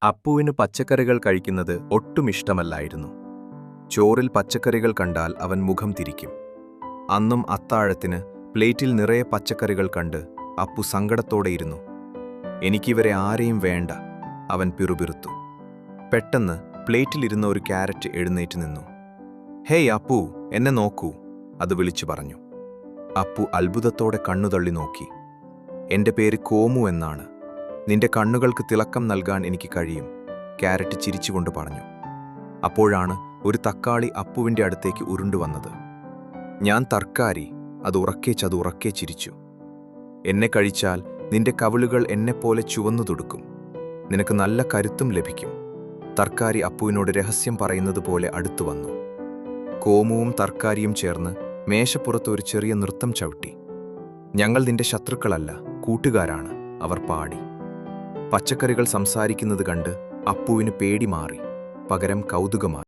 അപ്പുവിന് പച്ചക്കറികൾ കഴിക്കുന്നത് ഒട്ടും ഇഷ്ടമല്ലായിരുന്നു. ചോറിൽ പച്ചക്കറികൾ കണ്ടാൽ അവൻ മുഖം തിരിക്കും. അന്നും അത്താഴത്തിന് പ്ലേറ്റിൽ നിറയെ പച്ചക്കറികൾ കണ്ട് അപ്പു സങ്കടത്തോടെയിരുന്നു. എനിക്കിവരെ ആരെയും വേണ്ട, അവൻ പിറുപിറുത്തു. പെട്ടെന്ന് പ്ലേറ്റിലിരുന്ന ഒരു ക്യാരറ്റ് എഴുന്നേറ്റ് നിന്നു. ഹേയ് അപ്പു, എന്നെ നോക്കൂ, അത് വിളിച്ചു പറഞ്ഞു. അപ്പു അത്ഭുതത്തോടെ കണ്ണുതള്ളി നോക്കി. എന്റെ പേര് കോമു എന്നാണ്. നിന്റെ കണ്ണുകൾക്ക് തിളക്കം നൽകാൻ എനിക്ക് കഴിയും, ക്യാരറ്റ് ചിരിച്ചുകൊണ്ട് പറഞ്ഞു. അപ്പോഴാണ് ഒരു തക്കാളി അപ്പുവിൻ്റെ അടുത്തേക്ക് ഉരുണ്ടുവന്നത്. ഞാൻ തർക്കാരി, അത് ഉറക്കെ ചിരിച്ചു. എന്നെ കഴിച്ചാൽ നിന്റെ കവിളുകൾ എന്നെപ്പോലെ ചുവന്നു തുടുക്കും, നിനക്ക് നല്ല കരുത്തും ലഭിക്കും. തർക്കാരി അപ്പുവിനോട് രഹസ്യം പറയുന്നത് പോലെ അടുത്തു വന്നു. കോമുവും തർക്കാരിയും ചേർന്ന് മേശപ്പുറത്ത് ഒരു ചെറിയ നൃത്തം ചവിട്ടി. ഞങ്ങൾ നിന്റെ ശത്രുക്കളല്ല, കൂട്ടുകാരാണ്, അവർ പാടി. പച്ചക്കറികൾ സംസാരിക്കുന്നത് കണ്ട് അപ്പുവിന് പേടി മാറി, പകരം കൗതുകമായി.